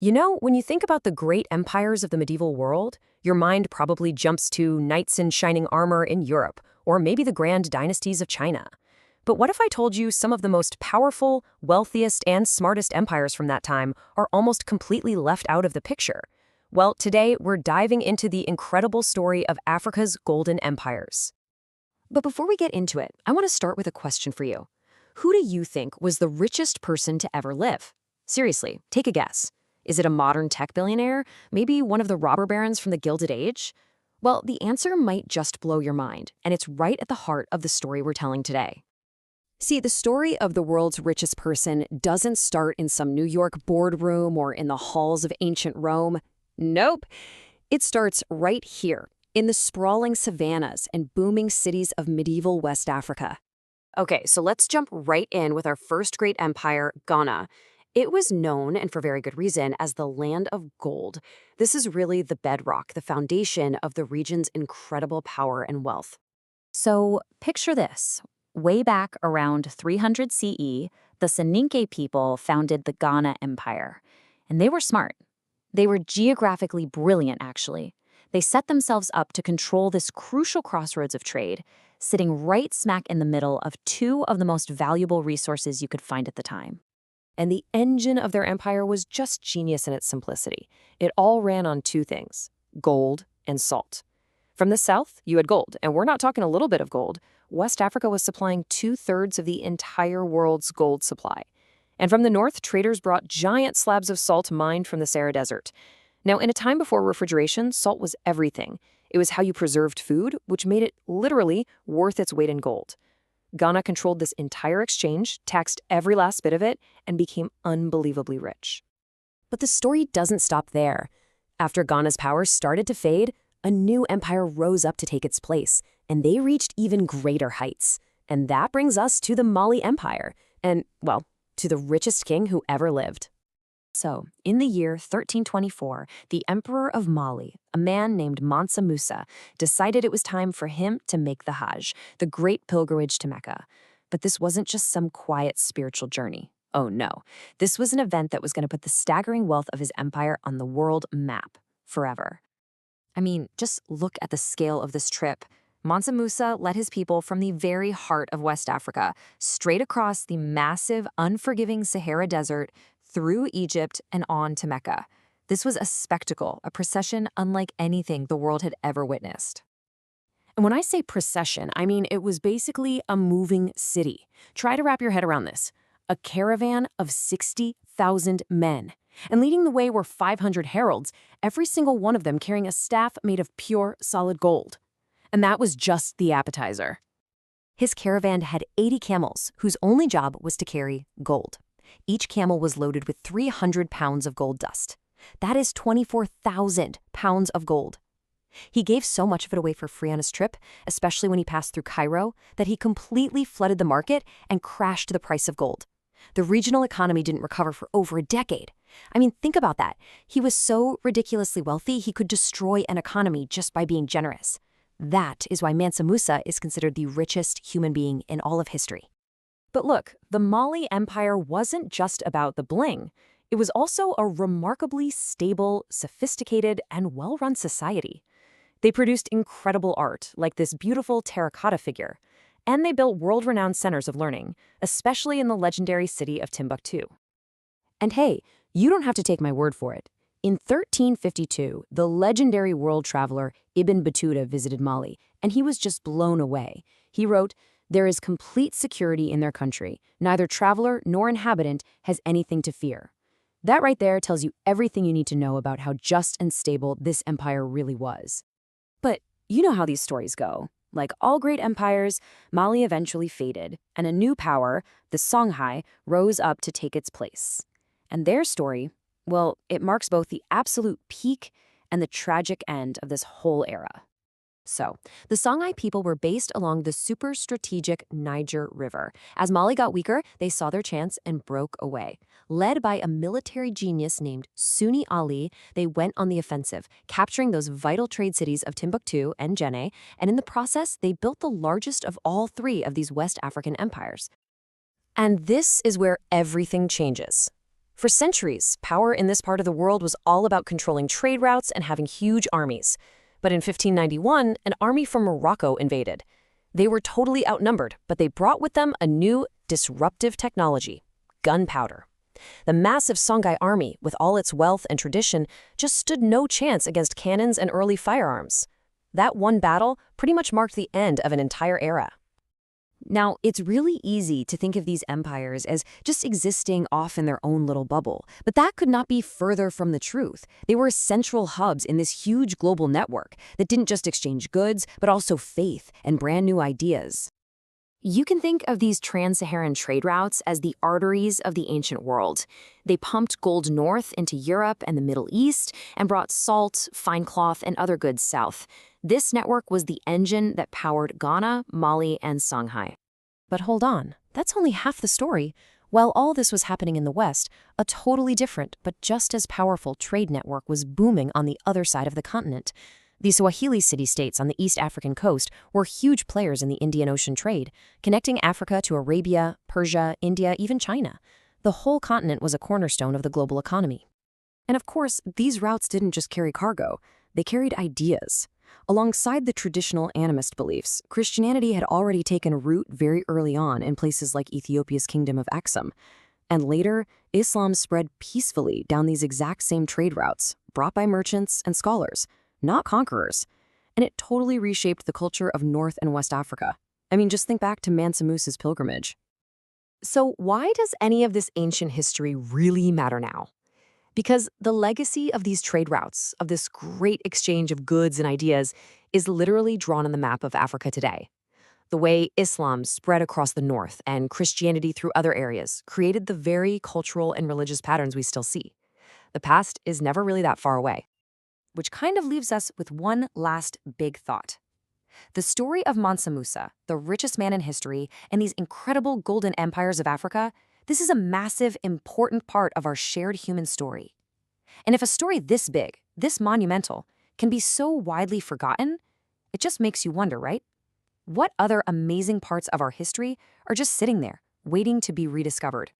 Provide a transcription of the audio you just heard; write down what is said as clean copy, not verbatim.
You know, when you think about the great empires of the medieval world, your mind probably jumps to knights in shining armor in Europe, or maybe the grand dynasties of China. But what if I told you some of the most powerful, wealthiest, and smartest empires from that time are almost completely left out of the picture? Well, today we're diving into the incredible story of Africa's golden empires. But before we get into it, I want to start with a question for you. Who do you think was the richest person to ever live? Seriously, take a guess. Is it a modern tech billionaire? Maybe one of the robber barons from the Gilded Age? Well, the answer might just blow your mind, and it's right at the heart of the story we're telling today. See, the story of the world's richest person doesn't start in some New York boardroom or in the halls of ancient Rome. Nope. It starts right here, in the sprawling savannas and booming cities of medieval West Africa. Okay, so let's jump right in with our first great empire, Ghana. It was known, and for very good reason, as the land of gold. This is really the bedrock, the foundation of the region's incredible power and wealth. So picture this. Way back around 300 CE, the Soninke people founded the Ghana Empire. And they were smart. They were geographically brilliant, actually. They set themselves up to control this crucial crossroads of trade, sitting right smack in the middle of two of the most valuable resources you could find at the time. And the engine of their empire was just genius in its simplicity. It all ran on two things: gold and salt. From the south, you had gold, and we're not talking a little bit of gold. West Africa was supplying 2/3 of the entire world's gold supply. And from the north, traders brought giant slabs of salt mined from the Sahara Desert. Now, in a time before refrigeration, salt was everything. It was how you preserved food, which made it literally worth its weight in gold. Ghana controlled this entire exchange, taxed every last bit of it, and became unbelievably rich. But the story doesn't stop there. After Ghana's power started to fade, a new empire rose up to take its place, and they reached even greater heights. And that brings us to the Mali Empire, and, well, to the richest king who ever lived. So, in the year 1324, the Emperor of Mali, a man named Mansa Musa, decided it was time for him to make the Hajj, the great pilgrimage to Mecca. But this wasn't just some quiet spiritual journey. Oh no, this was an event that was going to put the staggering wealth of his empire on the world map forever. I mean, just look at the scale of this trip. Mansa Musa led his people from the very heart of West Africa, straight across the massive, unforgiving Sahara Desert, through Egypt and on to Mecca. This was a spectacle, a procession unlike anything the world had ever witnessed. And when I say procession, I mean it was basically a moving city. Try to wrap your head around this. A caravan of 60,000 men. And leading the way were 500 heralds, every single one of them carrying a staff made of pure, solid gold. And that was just the appetizer. His caravan had 80 camels, whose only job was to carry gold. Each camel was loaded with 300 pounds of gold dust. That is 24,000 pounds of gold. He gave so much of it away for free on his trip, especially when he passed through Cairo, that he completely flooded the market and crashed the price of gold. The regional economy didn't recover for over a decade. I mean, think about that. He was so ridiculously wealthy, he could destroy an economy just by being generous. That is why Mansa Musa is considered the richest human being in all of history. But look, the Mali Empire wasn't just about the bling. It was also a remarkably stable, sophisticated, and well-run society. They produced incredible art, like this beautiful terracotta figure, and they built world-renowned centers of learning, especially in the legendary city of Timbuktu. And hey, you don't have to take my word for it. In 1352, the legendary world traveler Ibn Battuta visited Mali, and he was just blown away. He wrote, "There is complete security in their country. Neither traveler nor inhabitant has anything to fear." That right there tells you everything you need to know about how just and stable this empire really was. But you know how these stories go. Like all great empires, Mali eventually faded, and a new power, the Songhai, rose up to take its place. And their story, well, it marks both the absolute peak and the tragic end of this whole era. So, the Songhai people were based along the super strategic Niger River. As Mali got weaker, they saw their chance and broke away. Led by a military genius named Sunni Ali, they went on the offensive, capturing those vital trade cities of Timbuktu and Djenné, and in the process, they built the largest of all three of these West African empires. And this is where everything changes. For centuries, power in this part of the world was all about controlling trade routes and having huge armies. But in 1591, an army from Morocco invaded. They were totally outnumbered, but they brought with them a new, disruptive technology: gunpowder. The massive Songhai army, with all its wealth and tradition, just stood no chance against cannons and early firearms. That one battle pretty much marked the end of an entire era. Now, it's really easy to think of these empires as just existing off in their own little bubble, but that could not be further from the truth. They were central hubs in this huge global network that didn't just exchange goods, but also faith and brand new ideas. You can think of these trans-Saharan trade routes as the arteries of the ancient world. They pumped gold north into Europe and the Middle East and brought salt, fine cloth, and other goods south. This network was the engine that powered Ghana, Mali, and Songhai. But hold on, that's only half the story. While all this was happening in the West, a totally different but just as powerful trade network was booming on the other side of the continent. The Swahili city-states on the East African coast were huge players in the Indian Ocean trade, connecting Africa to Arabia, Persia, India, even China. The whole continent was a cornerstone of the global economy. And of course, these routes didn't just carry cargo, they carried ideas. Alongside the traditional animist beliefs, Christianity had already taken root very early on in places like Ethiopia's kingdom of Aksum. And later, Islam spread peacefully down these exact same trade routes, brought by merchants and scholars, not conquerors. And it totally reshaped the culture of North and West Africa. I mean, just think back to Mansa Musa's pilgrimage. So why does any of this ancient history really matter now? Because the legacy of these trade routes, of this great exchange of goods and ideas, is literally drawn on the map of Africa today. The way Islam spread across the north and Christianity through other areas created the very cultural and religious patterns we still see. The past is never really that far away. Which kind of leaves us with one last big thought. The story of Mansa Musa, the richest man in history, and these incredible golden empires of Africa, this is a massive, important part of our shared human story. And if a story this big, this monumental, can be so widely forgotten, it just makes you wonder, right? What other amazing parts of our history are just sitting there, waiting to be rediscovered?